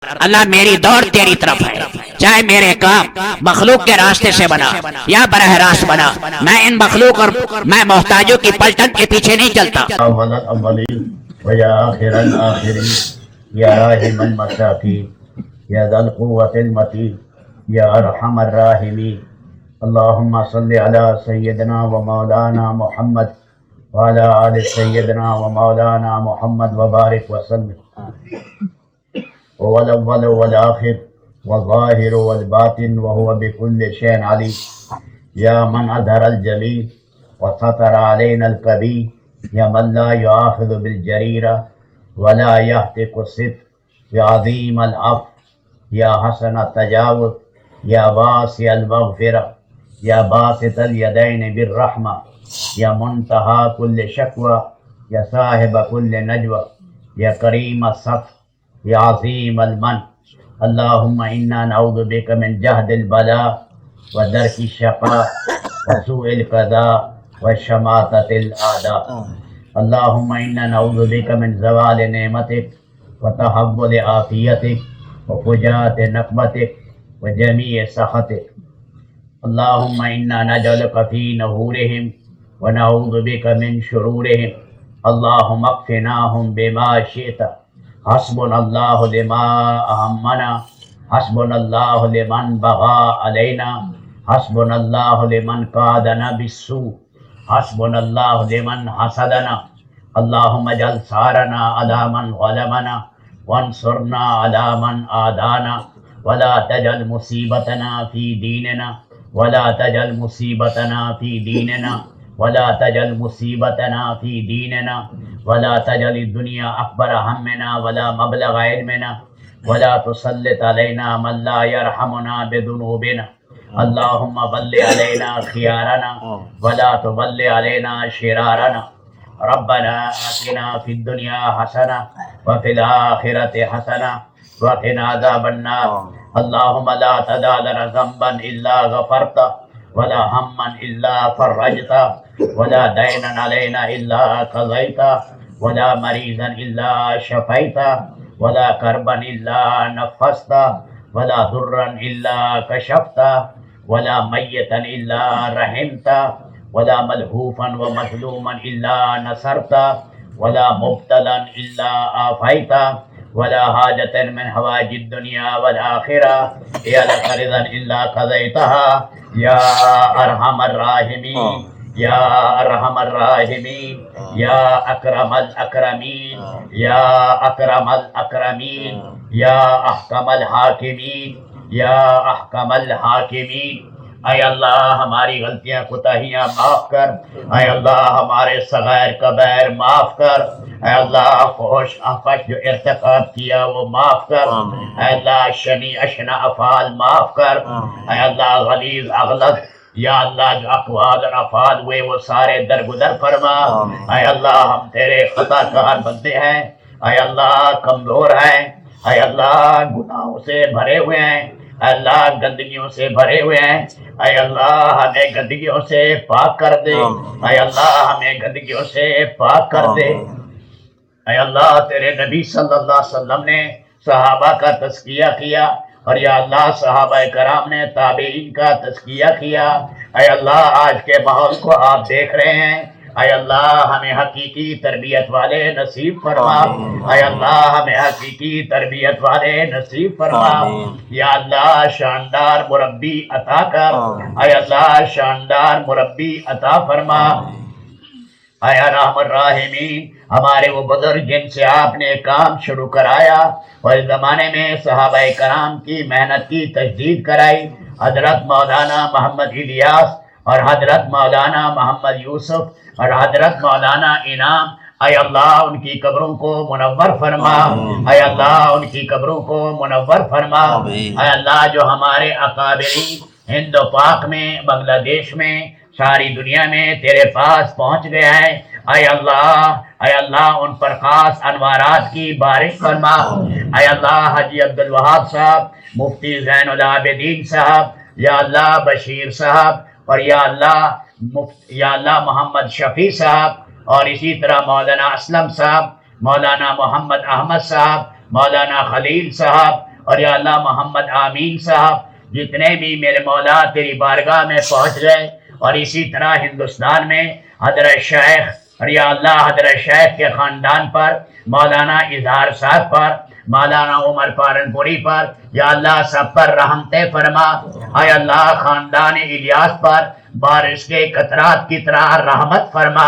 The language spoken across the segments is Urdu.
اللہ میری دوڑ تیری طرف ہے، چاہے میرے کام مخلوق کے راستے سے بنا یا براہ راست بنا، میں ان مخلوق اور میں محتاجوں کی پلٹن کے پیچھے نہیں چلتا۔ اول الاولین و یا آخر الاخرین یا راحم المساکین یا ذا القوة المتین یا ارحم الراحمین، اللہم صلی علی سیدنا و مولانا محمد وعلی آل سیدنا و مولانا محمد وبارک وسلم۔ هو الأول والآخر والظاهر والباطن وهو بكل شيء عليم، يا من أظهر الجميل وستر علينا الكبير، يا من لا يؤاخذ بالجريرة ولا يهتك الستر، يا عظيم العفو، يا حسن التجاوز، يا واسع المغفرة، يا باسط اليدين بالرحمة، يا منتهى كل شكوى، يا صاحب كل نجوى، يا كريم الستر، یا عظیم المن۔ اللہم انا نعوذ بک من جہد البلاء ودرک الشقاء وسوء القضاء وشماتۃ الاعداء۔ اللہم انا نعوذ بک من زوال نعمتک وتحول عافیتک وفجاءۃ نقمتک وجمیع سخطک۔ اللہم انا نجعلک فی نحورہم ونعوذ بک من شرورہم، اللہم اکفناہم بما شئت، حسبنا اللہ لما اہمنا، حسبنا اللہ لمن بغى علینا، حسبنا اللہ لمن قادنا بالسوء، حسبنا اللہ لمن حسدنا، اللہم اجعل ثارنا علی من ظلمنا وانصرنا علی من عادانا، ولا تجعل مصیبتنا فی دیننا، ولا تجعل مصیبتنا فی دیننا، ولا تجعل مصیبتنا فی دیننا، ولا تجعل الدنیا اکبر ہمنا ولا مبلغ علمنا، ولا تسلط علینا من لا یرحمنا بذنوبنا، اللہم ول علینا خیارنا ولا تول علینا شرارنا، ربنا آتنا فی الدنیا حسنہ وفی الآخرۃ حسنہ وقنا عذاب النار، اللہم لا تدع لنا ذنبا الا غفرتہ ولا ہما الا فرجتہ ولا دینا علینا الا قضیتہ ولا مریضا الا شفیتہ ولا کربا الا نفستہ ولا ضرا الا کشفتہ ولا میتا الا رحمتہ ولا ملہوفا ومظلوما الا نصرتہ ولا مبتلا الا عافیتہ ولا حاجة من حوائج الدنیا والآخرہ یا لک رضا الا قضیتها یا ارحم الراحمین، یا ارحم الراحمین، یا اکرم الاکرمین، یا اکرم الاکرمین، یا احکم الحاکمین، یا احکم الحاکمین۔ اے اللہ ہماری غلطیاں کوتاہیاں معاف کر، اے اللہ ہمارے صغائر کبائر معاف کر، اے اللہ فحش آفش جو ارتکاب کیا وہ معاف کر، اے اللہ شنی اشنا افعال معاف کر، اے اللہ غلیظ اغلظ یا اللہ جو اقوال اور افعال ہوئے وہ سارے درگزر فرما، اے اللہ ہم تیرے خطا کار بندے ہیں، اے اللہ کمزور ہیں، اے اللہ گناہوں سے بھرے ہوئے ہیں، اے اللہ گندگیوں سے بھرے ہوئے ہیں، اے اللہ ہمیں گندگیوں سے پاک کر دے، اے اللہ ہمیں گندگیوں سے پاک کر دے۔ اے اللہ تیرے نبی صلی اللہ علیہ وسلم نے صحابہ کا تزکیہ کیا، اور یا اللہ صحابہ کرام نے تابعین کا تزکیہ کیا، اے اللہ آج کے ماحول کو آپ دیکھ رہے ہیں، اے اللہ ہمیں حقیقی تربیت والے نصیب فرما، اے اللہ ہمیں حقیقی تربیت والے نصیب فرما، یا اللہ شاندار مربی عطا کر، اے اللہ شاندار مربی عطا فرما، اے ارحم الراحمین ہمارے وہ بزرگ جن سے آپ نے کام شروع کرایا اور اس زمانے میں صحابہ کرام کی محنت کی تجدید کرائی، حضرت مولانا محمد الیاس اور حضرت مولانا محمد یوسف اور حضرت مولانا انعام، اے اللہ ان کی قبروں کو منور فرما، اے اللہ ان کی قبروں کو منور فرما، اے اللہ جو ہمارے اکابرین ہند و پاک میں، بنگلہ دیش میں، ساری دنیا میں تیرے پاس پہنچ گیا ہے، اے اللہ ان پر خاص انوارات کی بارش فرما، اے اللہ حاجی عبدالوہاب صاحب، مفتی زین العابدین صاحب، یا اللہ بشیر صاحب، اور یا اللہ محمد شفیع صاحب، اور اسی طرح مولانا اسلم صاحب، مولانا محمد احمد صاحب، مولانا خلیل صاحب، اور یا اللہ محمد آمین صاحب جتنے بھی میرے مولا تیری بارگاہ میں پہنچ گئے، اور اسی طرح ہندوستان میں حضرت شیخ اور یا اللہ حضرت شیخ کے خاندان پر، مولانا اظہار صاحب پر، مولانا عمر پالنپوری پر، یا اللہ سب پر رحمتیں فرما۔ اے اللہ خاندان الیاس پر بارش کے قطرات کی طرح رحمت فرما۔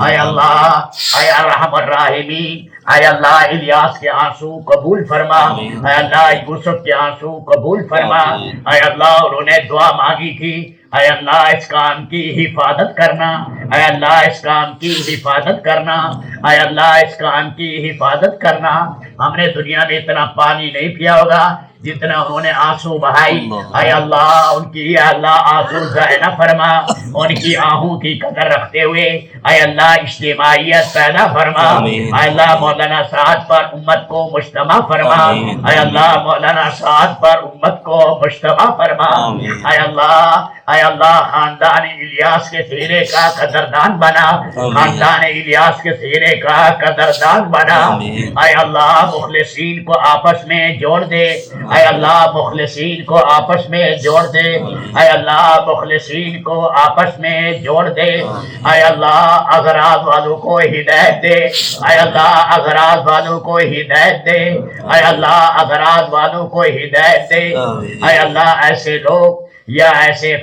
اے اللہ، اے ارحم الراحمین، اے اللہ الیاس کے آنسو قبول فرما۔ اے اللہ یوسف کے آنسو قبول فرما۔ اے اللہ انہوں نے دعا مانگی تھی، اے اللہ اس کام کی حفاظت کرنا، اے اللہ اس کام کی حفاظت کرنا، اے اللہ اس کام کی حفاظت کرنا۔ ہم نے دنیا میں اتنا پانی نہیں پیا ہوگا جتنا انہوں نے آنسو بہائی۔ اے اللہ ان کی یا اللہ آنسو ضائع نہ فرما، ان کی آہوں کی قدر رکھتے ہوئے اے اللہ اجتماعیت پیدا فرما۔ اے اللہ مولانا سعد پر امت کو مجتمع فرما۔ اے اللہ مولانا سعد پر امت کو مجتمع فرما۔ اے اللہ خاندان الیاس کے سہرے کا قدردان بنا، خاندان الیاس کے سہرے کا قدردان بنا۔ اے اللہ مخلصین کو آپس میں جوڑ دے، اے اللہ مخلصین کو آپس میں جوڑ دے، اے اللہ مخلصین کو آپس میں جوڑ دے۔ اے اللہ اغراض والوں کو ہدایت دے، اے اللہ اغراض والوں کو ہدایت دے، اے اللہ اغراض والوں کو ہدایت دے۔ اے اللہ ایسے لوگ یا ایسے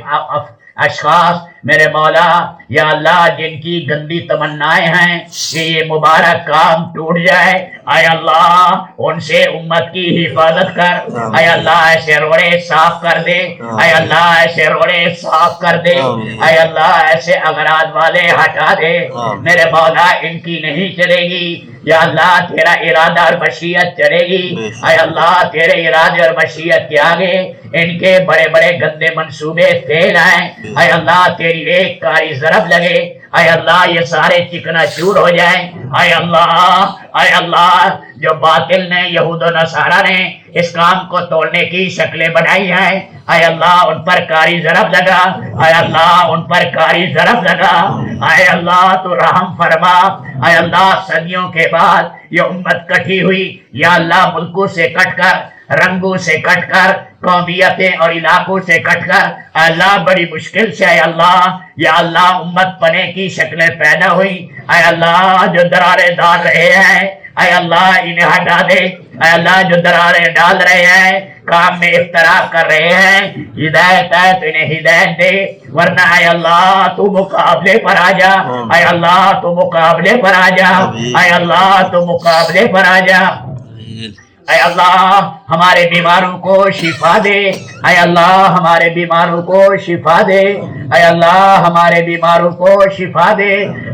اشخاص میرے مولا یا اللہ جن کی گندی تمنائیں ہیں کہ یہ مبارک کام ٹوٹ جائے، اے اللہ ان سے امت کی حفاظت کر۔ اے اللہ ایسے روڑے صاف کر دے، اے اللہ ایسے روڑے صاف کر دے، اے اللہ ایسے اغراض والے ہٹا دے۔ میرے مولا ان کی نہیں چلے گی، یا اللہ تیرا ارادہ اور مشیت چلے گی۔ اے اللہ تیرے ارادے اور مشیت کے آگے ان کے بڑے بڑے گندے منصوبے فیل آئیں۔ اے اللہ تیری ایک کاری ضرب لگے، اے اللہ یہ سارے چکنا چور ہو جائیں۔ اے اللہ جو باطل نے یہود و نصارہ نے اس کام کو توڑنے کی شکلیں بنائی ہیں، اے اللہ ان پر کاری ضرب لگا، اے اللہ ان پر کاری ضرب لگا۔ اے اللہ تو رحم فرما۔ اے اللہ صدیوں کے بعد یہ امت کٹھی ہوئی، یا اللہ ملکوں سے کٹ کر، رنگوں سے کٹ کر، قومیتیں اور علاقوں سے کٹ کر، اے اللہ بڑی مشکل سے اے اللہ یا اللہ امت پنے کی شکلیں پیدا ہوئی۔ اے اللہ جو درارے ڈال رہے ہیں اے اللہ انہیں ہٹا دے، اے اللہ جو درارے ڈال رہے ہیں، کام میں اختلاف کر رہے ہیں، ہدایت ہے تو انہیں ہدایت دے، ورنہ اے اللہ تو مقابلے پر آ جا، اے اللہ تو مقابلے پر آ جا، اے اللہ تو مقابلے پر آ جا۔ اے اللہ ہمارے بیماروں کو شفا دے، اے اللہ ہمارے بیماروں کو شفا دے، اے اللہ ہمارے بیماروں کو شفا دے،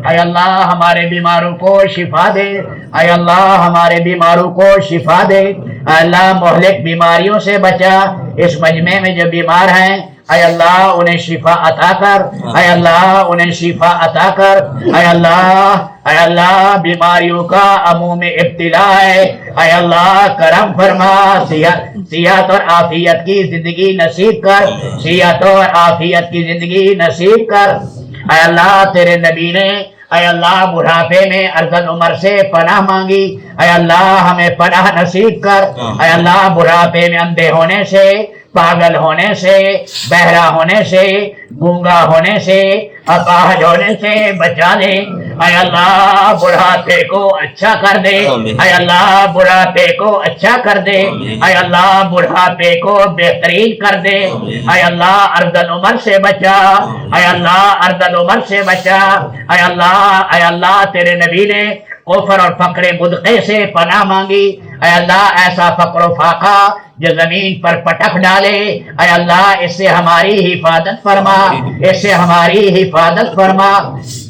اے اللہ ہمارے بیماروں کو شفا دے، اے اللہ ہمارے بیماروں کو شفا دے۔ اے اللہ مہلک بیماریوں سے بچا، اس مجمع میں جو بیمار ہیں اے اللہ انہیں شفا عطا کر، اے اللہ انہیں شفا عطا کر۔ اے اللہ بیماریوں کا عموم ابتلا ہے، اے اللہ کرم فرما، صحت اور عافیت کی زندگی نصیب کر، صحت اور عافیت کی زندگی نصیب کر۔ اے اللہ تیرے نبی نے اے اللہ بڑھاپے میں ارذل عمر سے پناہ مانگی، اے اللہ ہمیں پناہ نصیب کر۔ اے اللہ بڑھاپے میں اندھے ہونے سے، پاگل ہونے سے، بہرا ہونے سے، گونگا ہونے سے، اپاہج ہونے سے بچا لے۔ اے اللہ بڑھاپے کو اچھا کر دے، اے اللہ بڑھاپے کو اچھا کر دے، اے اللہ بڑھاپے کو بہترین کر دے۔ اے اللہ ارذل عمر سے بچا، اے اللہ ارذل عمر سے بچا۔ اے اللہ تیرے نبی نے کفر اور فقر مدقے سے پناہ مانگی، اے اللہ ایسا فقر و فاقہ جو زمین پر پٹک ڈالے، اے اللہ اس سے ہماری حفاظت فرما، اس سے ہماری حفاظت فرما۔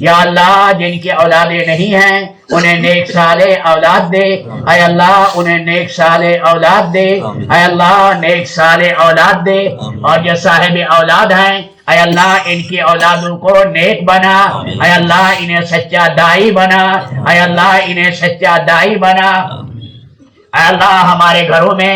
یا اللہ جن کی اولادیں نہیں ہیں انہیں نیک صالح اولاد دے، اے اللہ انہیں نیک صالح اولاد دے، اے اللہ نیک صالح اولاد دے۔ اور جو صاحب اولاد ہیں اے اللہ ان کی اولادوں کو نیک بنا، اے اللہ انہیں سچا دائی بنا، اے اللہ انہیں سچا دائی بنا۔ اے اللہ ہمارے گھروں میں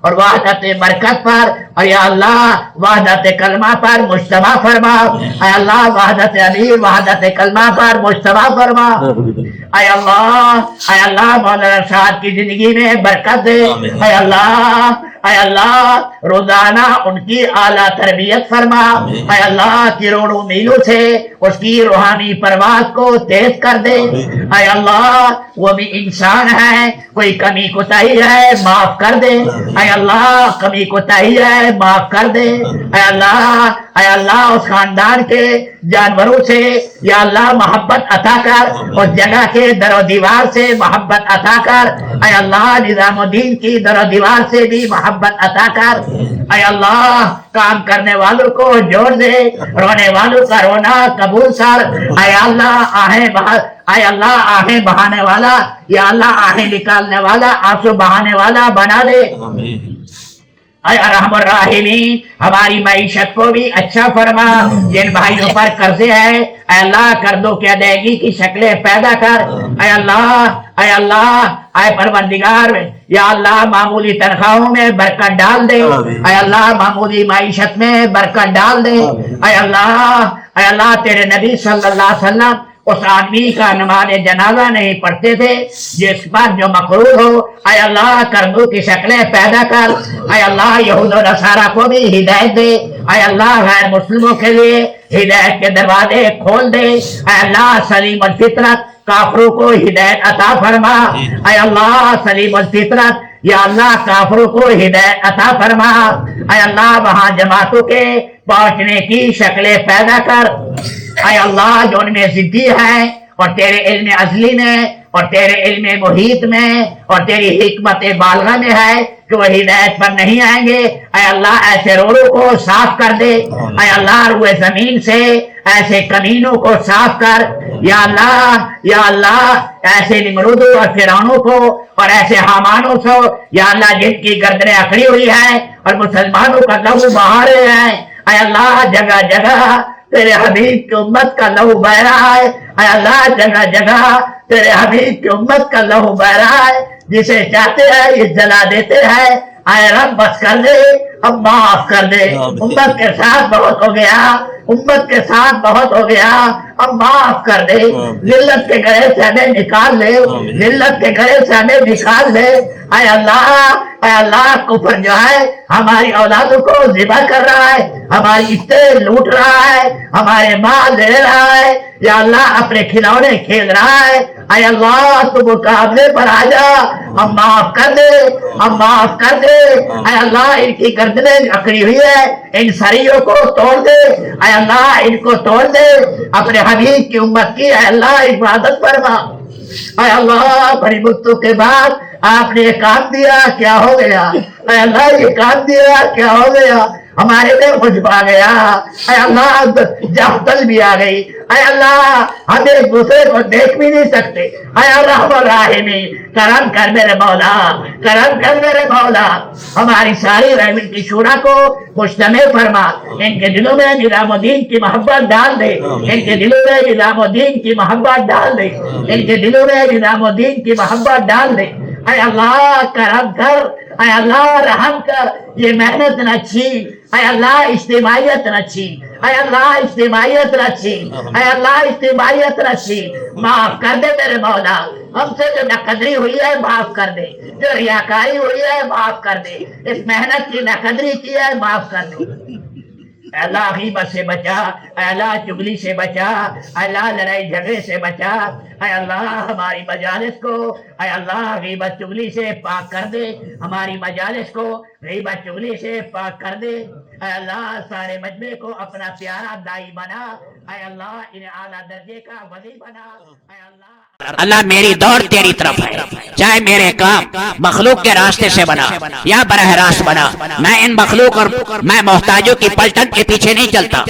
اور وحدت برکت پر، اور یا اللہ وحدت کلمہ پر مجتمع فرما، اے اللہ وحدت امیر وحدت کلمہ پر مجتمع فرما، اے اللہ مولانا صاحب کی زندگی میں برکت دے، اے اللہ روزانہ ان کی اعلیٰ تربیت فرما، اے اللہ کروڑوں میلوں سے اس کی روحانی پرواز کو تیز کر دے، اے اللہ وہ بھی انسان ہے، کوئی کمی کوتاہی ہے معاف کر دے، اے اللہ کمی کوتاہی ہے معاف کر دے، اے اللہ اس خاندان کے جانوروں سے یا اللہ محبت عطا کر، اس جگہ کے در و دیوار سے محبت عطا کر، اے اللہ نظام الدین کی در و دیوار سے بھی محبت عطا کر، اے اللہ کام کرنے والوں کو جوڑ دے، رونے والوں کا رونا قبول کر، اے اللہ آہیں بہانے والا، یا اللہ آہیں نکالنے والا، آنسو بہانے والا بنا دے، اے ارحم الراحمین ہماری معیشت کو بھی اچھا فرما، جن بھائیوں پر قرضے ہیں اے اللہ قرضوں کی ادائیگی کی شکلیں پیدا کر، اے اللہ اے پروردگار یا اللہ معمولی تنخواہوں میں برکت ڈال دے، اے اللہ معمولی معیشت میں برکت ڈال دے، اے اللہ تیرے نبی صلی اللہ علیہ وسلم اس آدمی کا نماز جنازہ نہیں پڑھتے تھے جس پر جو مقروض ہو، اے اللہ قرضوں کی شکلیں پیدا کر، اے اللہ یہود و نصارہ کو بھی ہدایت دے، اے اللہ غیر مسلموں کے لیے ہدایت کے دروازے کھول دے، اے اللہ سلیم الفطرت کافروں کو ہدایت عطا فرما، اے اللہ سلیم الفطرت یا اللہ کافروں کو ہدایت عطا فرما، اے اللہ وہاں جماعتوں کے پہنچنے کی شکلیں پیدا کر، اے اللہ جو ان میں ضدی ہے اور تیرے علم ازلی میں اور تیرے علم محیط میں اور تیری حکمت بالغہ میں ہے کہ وہ ہدایت پر نہیں آئیں گے، اے اللہ ایسے روڑوں کو صاف کر دے، اے اللہ روئے زمین سے ایسے کمینوں کو صاف کر، یا اللہ ایسے نمرودوں اور فرعونوں کو اور ایسے حامانوں سے یا اللہ جن کی گردنیں اکڑی ہوئی ہیں اور مسلمانوں کا لہو بہا رہے ہیں، اے اللہ جگہ جگہ تیرے حبیب کی امت کا لہو بہ رہا ہے، اے اللہ جگہ جگہ تیرے حبیب کی امت کا لہو بہ رہا ہے، جسے چاہتے ہیں یہ جلا دیتے ہیں، اے رب بس کر دے، اب معاف کر دے، امت کے ساتھ بہت ہو گیا، امت کے ساتھ بہت ہو گیا، اب معاف کر دے، ذلت کے گڑے سے ہمیں نکال لے، ذلت کے گڑے سے ہمیں نکال لے، اے اللہ کفر جو ہے ہماری اولادوں کو ذبح کر رہا ہے، ہماری عزتیں لوٹ رہا ہے، ہمارے مال لے رہا ہے، یا اللہ اپنے کھلونے کھیل رہا ہے، اے اللہ تو مقابلے پر آ جا، ہم معاف کر دے، ہم معاف کر دے، اے اللہ ان کی گردنیں اکڑی ہوئی ہے، ان سریوں کو توڑ دے، اے اللہ ان کو توڑ دے، اپنے حبیب کی امت کی اے اللہ عبادت فرما، اے اللہ بڑی مدتوں کے بعد آپ نے یہ کام دیا کیا ہو گیا، اے اللہ یہ کام دیا کیا ہو گیا، ہمارے میں حجب آ گیا، اے اللہ جہتل بھی آ گئی، اے اللہ ہم ایک دوسرے کو دیکھ بھی نہیں سکتے، اے الرحمن الرحیم کرم کر میرے مولا، کرم کر میرے مولا، ہماری ساری رحمت کی شورا کو مجتمع فرما، ان کے دلوں میں نظام الدین کی محبت ڈال دے، ان کے دلوں میں نظام الدین کی محبت ڈال دے، ان کے دلوں میں نظام الدین کی محبت ڈال دے، اے اللہ کرم کر، اے اللہ رحم کر، یہ محنت نہ چھین، اے اللہ اجتماعیت نہ چھین، اے اللہ اجتماعیت نہ چھین، اے اللہ اجتماعیت نہ چھین، معاف کر دے میرے مولا، ہم سے جو ناقدری ہوئی ہے معاف کر دے، جو ریاکاری ہوئی ہے معاف کر دے، اس محنت کی ناقدری کی ہے معاف کر دے، اے اللہ غیبت سے بچا، اے اللہ چغلی سے بچا، اے اللہ لڑائی جھگڑے سے بچا، اے اللہ ہماری مجالس کو اے اللہ غیبت چغلی سے پاک کر دے، ہماری مجالس کو غیبت چغلی سے پاک کر دے، اے اللہ سارے مجمع کو اپنا پیارا دائی بنا، اے اللہ انہیں اعلیٰ درجے کا ولی بنا، اے اللہ میری دوڑ تیری طرف ہے، چاہے میرے کام مخلوق کے راستے سے بنا یا براہ راست بنا، میں ان مخلوق اور میں محتاجوں کی پلٹن کے پیچھے نہیں چلتا،